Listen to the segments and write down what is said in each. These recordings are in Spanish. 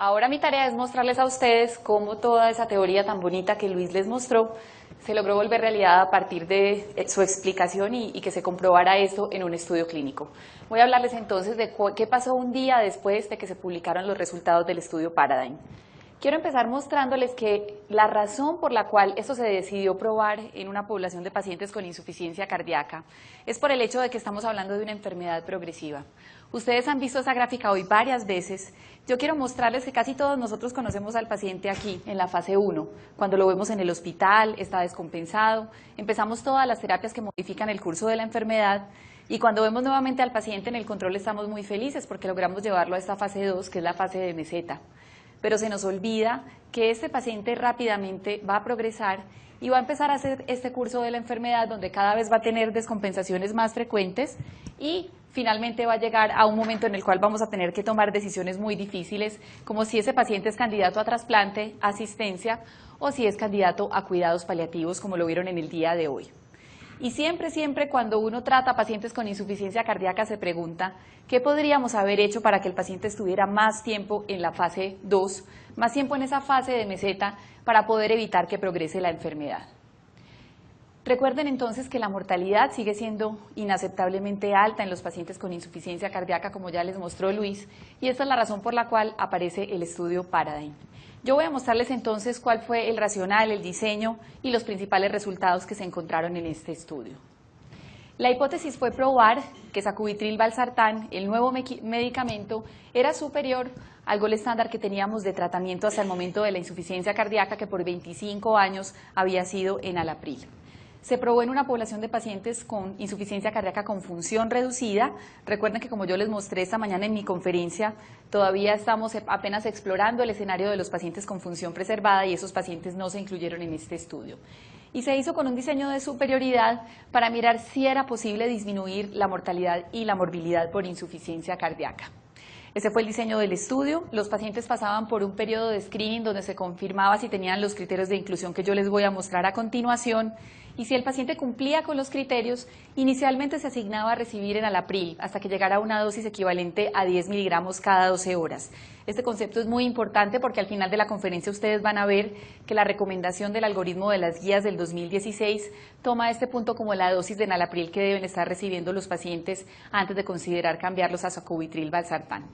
Ahora mi tarea es mostrarles a ustedes cómo toda esa teoría tan bonita que Luis les mostró se logró volver realidad a partir de su explicación y que se comprobara esto en un estudio clínico. Voy a hablarles entonces de qué pasó un día después de que se publicaron los resultados del estudio Paradigm. Quiero empezar mostrándoles que la razón por la cual esto se decidió probar en una población de pacientes con insuficiencia cardíaca es por el hecho de que estamos hablando de una enfermedad progresiva. Ustedes han visto esa gráfica hoy varias veces. Yo quiero mostrarles que casi todos nosotros conocemos al paciente aquí, en la fase 1, cuando lo vemos en el hospital, está descompensado, empezamos todas las terapias que modifican el curso de la enfermedad y cuando vemos nuevamente al paciente en el control estamos muy felices porque logramos llevarlo a esta fase 2, que es la fase de meseta. Pero se nos olvida que este paciente rápidamente va a progresar y va a empezar a hacer este curso de la enfermedad donde cada vez va a tener descompensaciones más frecuentes y finalmente va a llegar a un momento en el cual vamos a tener que tomar decisiones muy difíciles, como si ese paciente es candidato a trasplante, asistencia o si es candidato a cuidados paliativos, como lo vieron en el día de hoy. Y siempre cuando uno trata a pacientes con insuficiencia cardíaca se pregunta ¿qué podríamos haber hecho para que el paciente estuviera más tiempo en la fase 2, más tiempo en esa fase de meseta para poder evitar que progrese la enfermedad? Recuerden entonces que la mortalidad sigue siendo inaceptablemente alta en los pacientes con insuficiencia cardíaca, como ya les mostró Luis, y esta es la razón por la cual aparece el estudio Paradigm. Yo voy a mostrarles entonces cuál fue el racional, el diseño y los principales resultados que se encontraron en este estudio. La hipótesis fue probar que sacubitril/valsartán, el nuevo medicamento, era superior al gol estándar que teníamos de tratamiento hasta el momento de la insuficiencia cardíaca, que por 25 años había sido enalapril. Se probó en una población de pacientes con insuficiencia cardíaca con función reducida. Recuerden que como yo les mostré esta mañana en mi conferencia, todavía estamos apenas explorando el escenario de los pacientes con función preservada y esos pacientes no se incluyeron en este estudio. Y se hizo con un diseño de superioridad para mirar si era posible disminuir la mortalidad y la morbilidad por insuficiencia cardíaca. Ese fue el diseño del estudio. Los pacientes pasaban por un periodo de screening donde se confirmaba si tenían los criterios de inclusión que yo les voy a mostrar a continuación. Y si el paciente cumplía con los criterios, inicialmente se asignaba a recibir enalapril hasta que llegara a una dosis equivalente a 10 miligramos cada 12 horas. Este concepto es muy importante porque al final de la conferencia ustedes van a ver que la recomendación del algoritmo de las guías del 2016 toma este punto como la dosis de enalapril que deben estar recibiendo los pacientes antes de considerar cambiarlos a sacubitril/valsartán.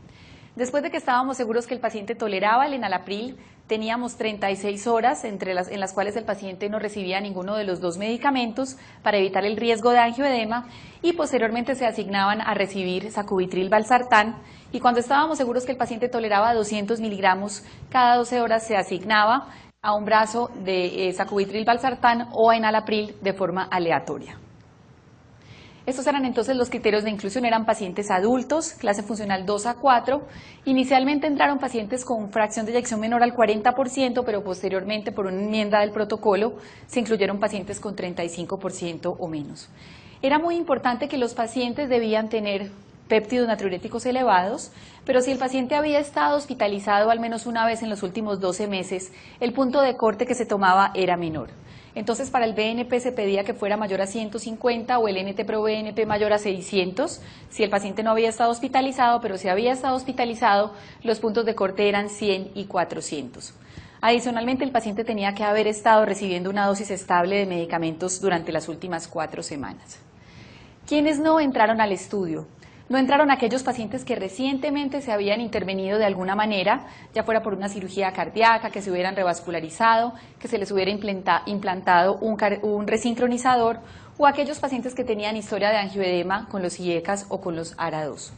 Después de que estábamos seguros que el paciente toleraba el enalapril, teníamos 36 horas en las cuales el paciente no recibía ninguno de los dos medicamentos para evitar el riesgo de angioedema y posteriormente se asignaban a recibir sacubitril/valsartán y cuando estábamos seguros que el paciente toleraba 200 miligramos cada 12 horas se asignaba a un brazo de sacubitril/valsartán o a enalapril de forma aleatoria. Estos eran entonces los criterios de inclusión, eran pacientes adultos, clase funcional 2 a 4. Inicialmente entraron pacientes con fracción de eyección menor al 40%, pero posteriormente por una enmienda del protocolo se incluyeron pacientes con 35% o menos. Era muy importante que los pacientes debían tener péptidos natriuréticos elevados, pero si el paciente había estado hospitalizado al menos una vez en los últimos 12 meses, el punto de corte que se tomaba era menor. Entonces para el BNP se pedía que fuera mayor a 150 o el NT-proBNP mayor a 600 si el paciente no había estado hospitalizado, pero si había estado hospitalizado los puntos de corte eran 100 y 400. Adicionalmente el paciente tenía que haber estado recibiendo una dosis estable de medicamentos durante las últimas 4 semanas. ¿Quiénes no entraron al estudio? No entraron aquellos pacientes que recientemente se habían intervenido de alguna manera, ya fuera por una cirugía cardíaca, que se hubieran revascularizado, que se les hubiera implantado un resincronizador, o aquellos pacientes que tenían historia de angioedema con los IECAS o con los ARA2.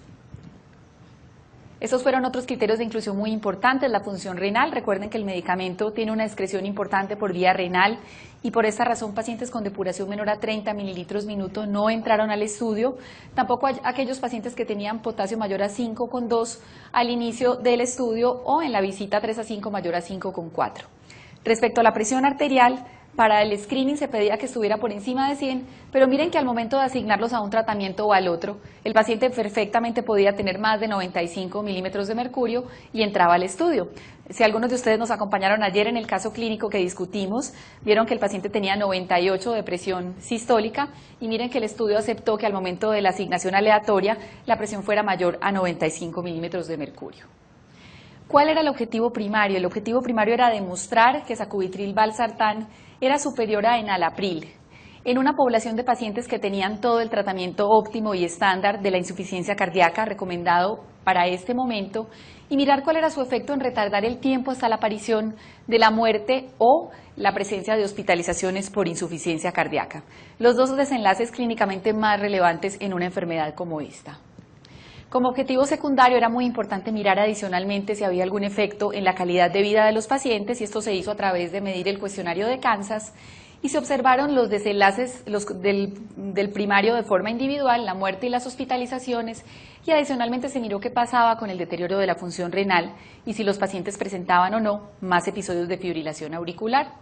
Estos fueron otros criterios de inclusión muy importantes, la función renal. Recuerden que el medicamento tiene una excreción importante por vía renal y por esta razón pacientes con depuración menor a 30 mililitros minuto no entraron al estudio. Tampoco aquellos pacientes que tenían potasio mayor a 5,2 al inicio del estudio o en la visita 3 a 5 mayor a 5,4. Respecto a la presión arterial, para el screening se pedía que estuviera por encima de 100, pero miren que al momento de asignarlos a un tratamiento o al otro, el paciente perfectamente podía tener más de 95 milímetros de mercurio y entraba al estudio. Si algunos de ustedes nos acompañaron ayer en el caso clínico que discutimos, vieron que el paciente tenía 98 de presión sistólica y miren que el estudio aceptó que al momento de la asignación aleatoria la presión fuera mayor a 95 milímetros de mercurio. ¿Cuál era el objetivo primario? El objetivo primario era demostrar que sacubitril/valsartán era superior a enalapril en una población de pacientes que tenían todo el tratamiento óptimo y estándar de la insuficiencia cardíaca recomendado para este momento y mirar cuál era su efecto en retardar el tiempo hasta la aparición de la muerte o la presencia de hospitalizaciones por insuficiencia cardíaca. Los dos desenlaces clínicamente más relevantes en una enfermedad como esta. Como objetivo secundario era muy importante mirar adicionalmente si había algún efecto en la calidad de vida de los pacientes y esto se hizo a través de medir el cuestionario de Kansas y se observaron los desenlaces del primario de forma individual, la muerte y las hospitalizaciones y adicionalmente se miró qué pasaba con el deterioro de la función renal y si los pacientes presentaban o no más episodios de fibrilación auricular.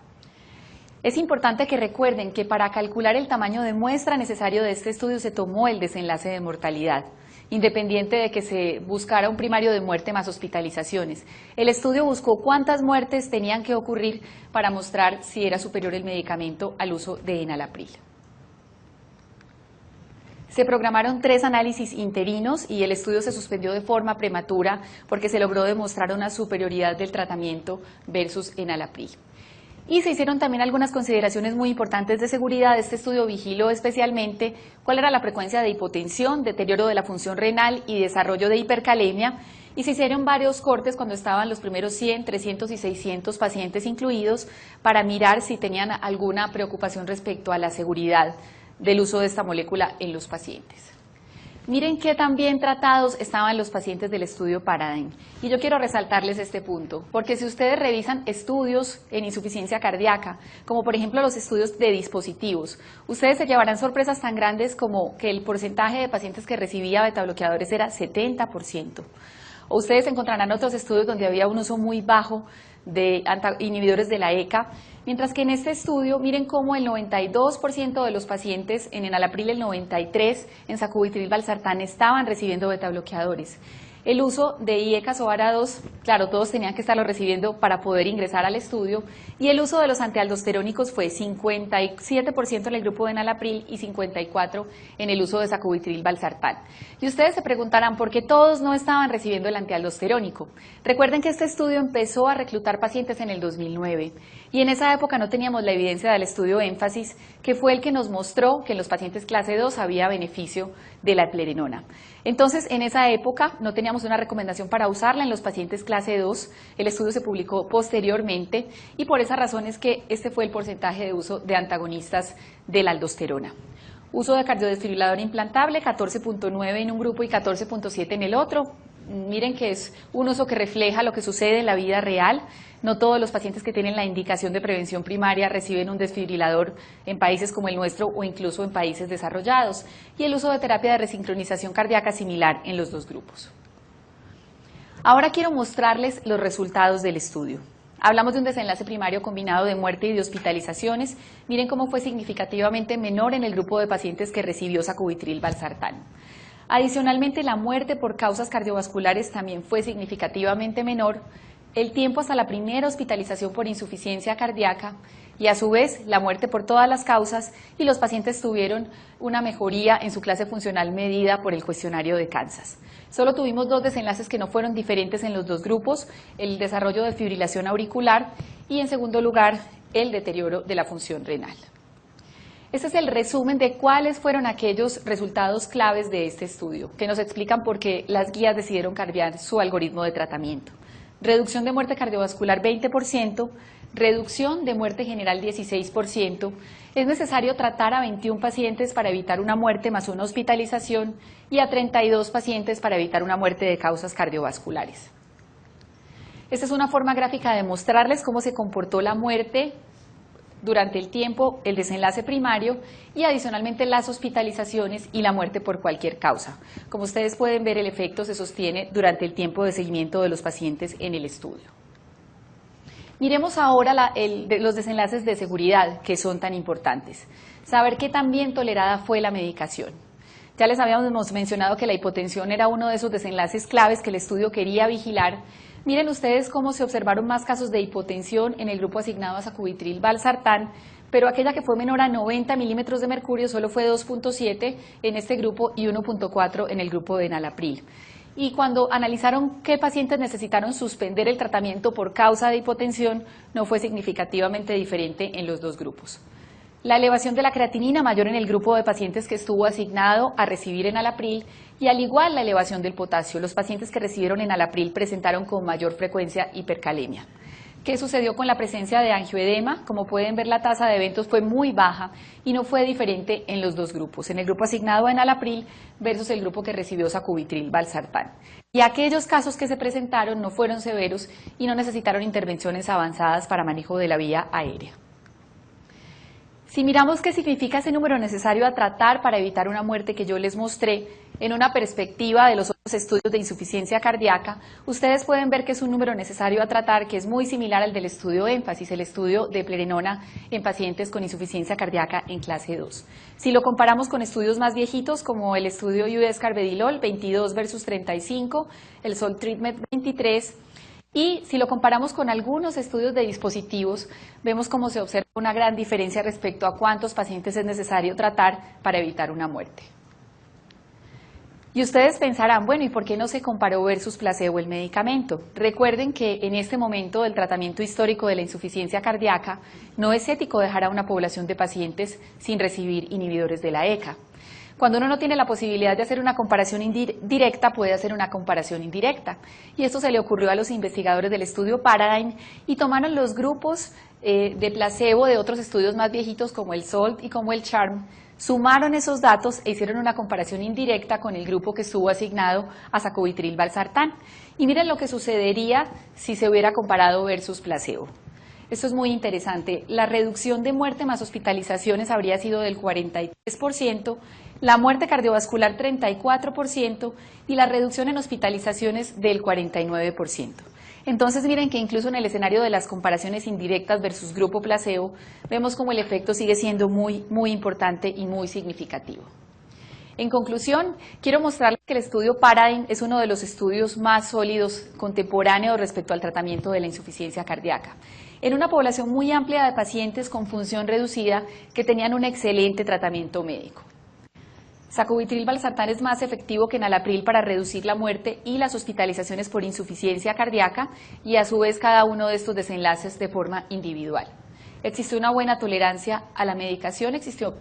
Es importante que recuerden que para calcular el tamaño de muestra necesario de este estudio se tomó el desenlace de mortalidad, independiente de que se buscara un primario de muerte más hospitalizaciones. El estudio buscó cuántas muertes tenían que ocurrir para mostrar si era superior el medicamento al uso de enalapril. Se programaron 3 análisis interinos y el estudio se suspendió de forma prematura porque se logró demostrar una superioridad del tratamiento versus enalapril. Y se hicieron también algunas consideraciones muy importantes de seguridad. Este estudio vigiló especialmente cuál era la frecuencia de hipotensión, deterioro de la función renal y desarrollo de hipercalemia. Y se hicieron varios cortes cuando estaban los primeros 100, 300 y 600 pacientes incluidos para mirar si tenían alguna preocupación respecto a la seguridad del uso de esta molécula en los pacientes. Miren qué tan bien tratados estaban los pacientes del estudio Paradigm. Y yo quiero resaltarles este punto, porque si ustedes revisan estudios en insuficiencia cardíaca, como por ejemplo los estudios de dispositivos, ustedes se llevarán sorpresas tan grandes como que el porcentaje de pacientes que recibía betabloqueadores era 70%. O ustedes encontrarán otros estudios donde había un uso muy bajo de inhibidores de la ECA, mientras que en este estudio miren cómo el 92% de los pacientes en enalapril, el 93% en sacubitril/valsartán estaban recibiendo betabloqueadores. El uso de IECAS o ARA2, claro, todos tenían que estarlo recibiendo para poder ingresar al estudio, y el uso de los antialdosterónicos fue 57% en el grupo de enalapril y 54% en el uso de sacubitril/valsartán. Y ustedes se preguntarán por qué todos no estaban recibiendo el antialdosterónico. Recuerden que este estudio empezó a reclutar pacientes en el 2009 y en esa época no teníamos la evidencia del estudio énfasis, que fue el que nos mostró que en los pacientes clase 2 había beneficio de la eplerenona. Entonces, en esa época no teníamos una recomendación para usarla en los pacientes clase 2, el estudio se publicó posteriormente y por esa razón es que este fue el porcentaje de uso de antagonistas de la aldosterona. Uso de cardiodesfibrilador implantable, 14.9 en un grupo y 14.7 en el otro. Miren que es un uso que refleja lo que sucede en la vida real. No todos los pacientes que tienen la indicación de prevención primaria reciben un desfibrilador en países como el nuestro o incluso en países desarrollados. Y el uso de terapia de resincronización cardíaca similar en los dos grupos. Ahora quiero mostrarles los resultados del estudio. Hablamos de un desenlace primario combinado de muerte y de hospitalizaciones. Miren cómo fue significativamente menor en el grupo de pacientes que recibió sacubitril/valsartán. Adicionalmente, la muerte por causas cardiovasculares también fue significativamente menor, el tiempo hasta la primera hospitalización por insuficiencia cardíaca y a su vez la muerte por todas las causas y los pacientes tuvieron una mejoría en su clase funcional medida por el cuestionario de Kansas. Solo tuvimos 2 desenlaces que no fueron diferentes en los dos grupos, el desarrollo de fibrilación auricular y en segundo lugar el deterioro de la función renal. Este es el resumen de cuáles fueron aquellos resultados claves de este estudio, que nos explican por qué las guías decidieron cambiar su algoritmo de tratamiento. Reducción de muerte cardiovascular 20%, reducción de muerte general 16%, es necesario tratar a 21 pacientes para evitar una muerte más una hospitalización y a 32 pacientes para evitar una muerte de causas cardiovasculares. Esta es una forma gráfica de mostrarles cómo se comportó la muerte durante el tiempo, el desenlace primario y adicionalmente las hospitalizaciones y la muerte por cualquier causa. Como ustedes pueden ver, el efecto se sostiene durante el tiempo de seguimiento de los pacientes en el estudio. Miremos ahora los desenlaces de seguridad que son tan importantes. Saber qué tan bien tolerada fue la medicación. Ya les habíamos mencionado que la hipotensión era uno de esos desenlaces claves que el estudio quería vigilar. Miren ustedes cómo se observaron más casos de hipotensión en el grupo asignado a sacubitril/valsartán, pero aquella que fue menor a 90 milímetros de mercurio solo fue 2.7 en este grupo y 1.4 en el grupo de enalapril. y cuando analizaron qué pacientes necesitaron suspender el tratamiento por causa de hipotensión, no fue significativamente diferente en los dos grupos. La elevación de la creatinina mayor en el grupo de pacientes que estuvo asignado a recibir enalapril y al igual la elevación del potasio. Los pacientes que recibieron enalapril presentaron con mayor frecuencia hipercalemia. ¿Qué sucedió con la presencia de angioedema? Como pueden ver, la tasa de eventos fue muy baja y no fue diferente en los dos grupos, en el grupo asignado a enalapril versus el grupo que recibió sacubitril/valsartán. Y aquellos casos que se presentaron no fueron severos y no necesitaron intervenciones avanzadas para manejo de la vía aérea. Si miramos qué significa ese número necesario a tratar para evitar una muerte que yo les mostré en una perspectiva de los otros estudios de insuficiencia cardíaca, ustedes pueden ver que es un número necesario a tratar que es muy similar al del estudio énfasis, el estudio de Plerenona en pacientes con insuficiencia cardíaca en clase 2. Si lo comparamos con estudios más viejitos como el estudio US Carvedilol 22 versus 35, el SOLT Treatment 23, y si lo comparamos con algunos estudios de dispositivos, vemos cómo se observa una gran diferencia respecto a cuántos pacientes es necesario tratar para evitar una muerte. Y ustedes pensarán, bueno, ¿y por qué no se comparó versus placebo el medicamento? Recuerden que en este momento del tratamiento histórico de la insuficiencia cardíaca, no es ético dejar a una población de pacientes sin recibir inhibidores de la ECA. Cuando uno no tiene la posibilidad de hacer una comparación directa, puede hacer una comparación indirecta. Y esto se le ocurrió a los investigadores del estudio Paradigm y tomaron los grupos de placebo de otros estudios más viejitos como el SOLT y como el CHARM, sumaron esos datos e hicieron una comparación indirecta con el grupo que estuvo asignado a sacubitril/valsartán. Y miren lo que sucedería si se hubiera comparado versus placebo. Esto es muy interesante. La reducción de muerte más hospitalizaciones habría sido del 43%, la muerte cardiovascular 34% y la reducción en hospitalizaciones del 49%. Entonces miren que incluso en el escenario de las comparaciones indirectas versus grupo placebo, vemos como el efecto sigue siendo muy importante y muy significativo. En conclusión, quiero mostrarles que el estudio Paradigm es uno de los estudios más sólidos contemporáneos respecto al tratamiento de la insuficiencia cardíaca, en una población muy amplia de pacientes con función reducida que tenían un excelente tratamiento médico. Sacubitril/valsartán es más efectivo que enalapril para reducir la muerte y las hospitalizaciones por insuficiencia cardíaca y a su vez cada uno de estos desenlaces de forma individual. Existió una buena tolerancia a la medicación, existió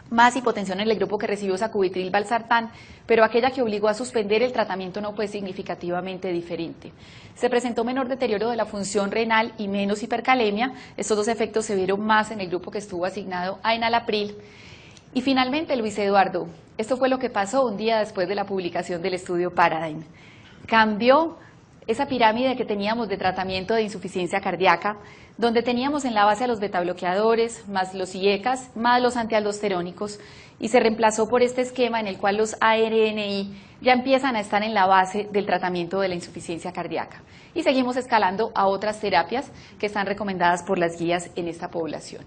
más hipotensión en el grupo que recibió sacubitril/valsartán, pero aquella que obligó a suspender el tratamiento no fue significativamente diferente. Se presentó menor deterioro de la función renal y menos hipercalemia. Estos dos efectos se vieron más en el grupo que estuvo asignado a enalapril. Y finalmente, Luis Eduardo, esto fue lo que pasó un día después de la publicación del estudio Paradigm. Cambió esa pirámide que teníamos de tratamiento de insuficiencia cardíaca, donde teníamos en la base a los betabloqueadores, más los IECAs, más los antialdosterónicos, y se reemplazó por este esquema en el cual los ARNI ya empiezan a estar en la base del tratamiento de la insuficiencia cardíaca. Y seguimos escalando a otras terapias que están recomendadas por las guías en esta población.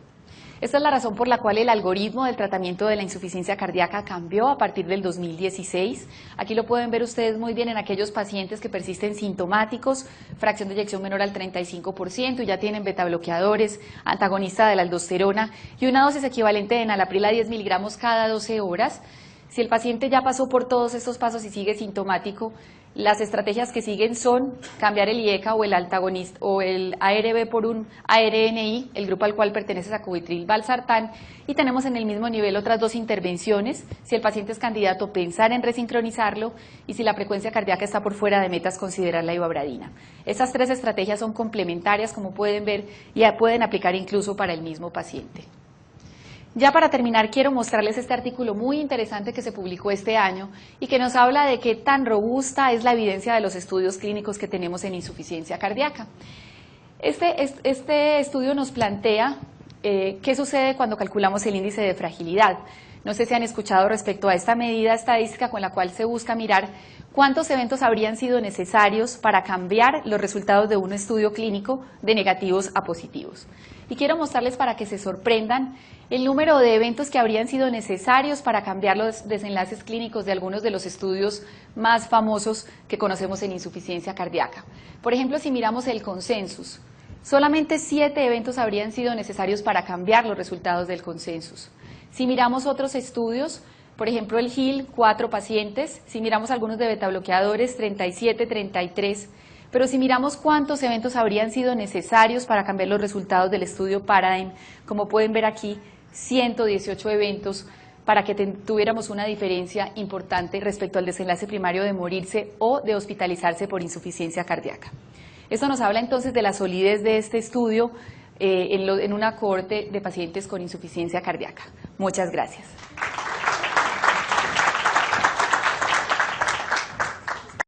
Esta es la razón por la cual el algoritmo del tratamiento de la insuficiencia cardíaca cambió a partir del 2016. Aquí lo pueden ver ustedes muy bien en aquellos pacientes que persisten sintomáticos, fracción de eyección menor al 35% y ya tienen betabloqueadores, antagonista de la aldosterona y una dosis equivalente de enalapril a 10 miligramos cada 12 horas. Si el paciente ya pasó por todos estos pasos y sigue sintomático, las estrategias que siguen son cambiar el IECA o el antagonista o el ARB por un ARNI, el grupo al cual pertenece sacubitril/valsartán, y tenemos en el mismo nivel otras dos intervenciones. Si el paciente es candidato, pensar en resincronizarlo, y si la frecuencia cardíaca está por fuera de metas, considerar la ivabradina. Estas tres estrategias son complementarias, como pueden ver, y pueden aplicar incluso para el mismo paciente. Ya para terminar, quiero mostrarles este artículo muy interesante que se publicó este año y que nos habla de qué tan robusta es la evidencia de los estudios clínicos que tenemos en insuficiencia cardíaca. Este estudio nos plantea qué sucede cuando calculamos el índice de fragilidad. No sé si han escuchado respecto a esta medida estadística con la cual se busca mirar cuántos eventos habrían sido necesarios para cambiar los resultados de un estudio clínico de negativos a positivos. Y quiero mostrarles para que se sorprendan el número de eventos que habrían sido necesarios para cambiar los desenlaces clínicos de algunos de los estudios más famosos que conocemos en insuficiencia cardíaca. Por ejemplo, si miramos el consensus, solamente 7 eventos habrían sido necesarios para cambiar los resultados del consensus. Si miramos otros estudios, Por ejemplo, el GIL, 4 pacientes. Si miramos algunos de betabloqueadores, 37, 33. Pero si miramos cuántos eventos habrían sido necesarios para cambiar los resultados del estudio Paradigm, como pueden ver aquí, 118 eventos para que tuviéramos una diferencia importante respecto al desenlace primario de morirse o de hospitalizarse por insuficiencia cardíaca. Esto nos habla entonces de la solidez de este estudio en una cohorte de pacientes con insuficiencia cardíaca. Muchas gracias.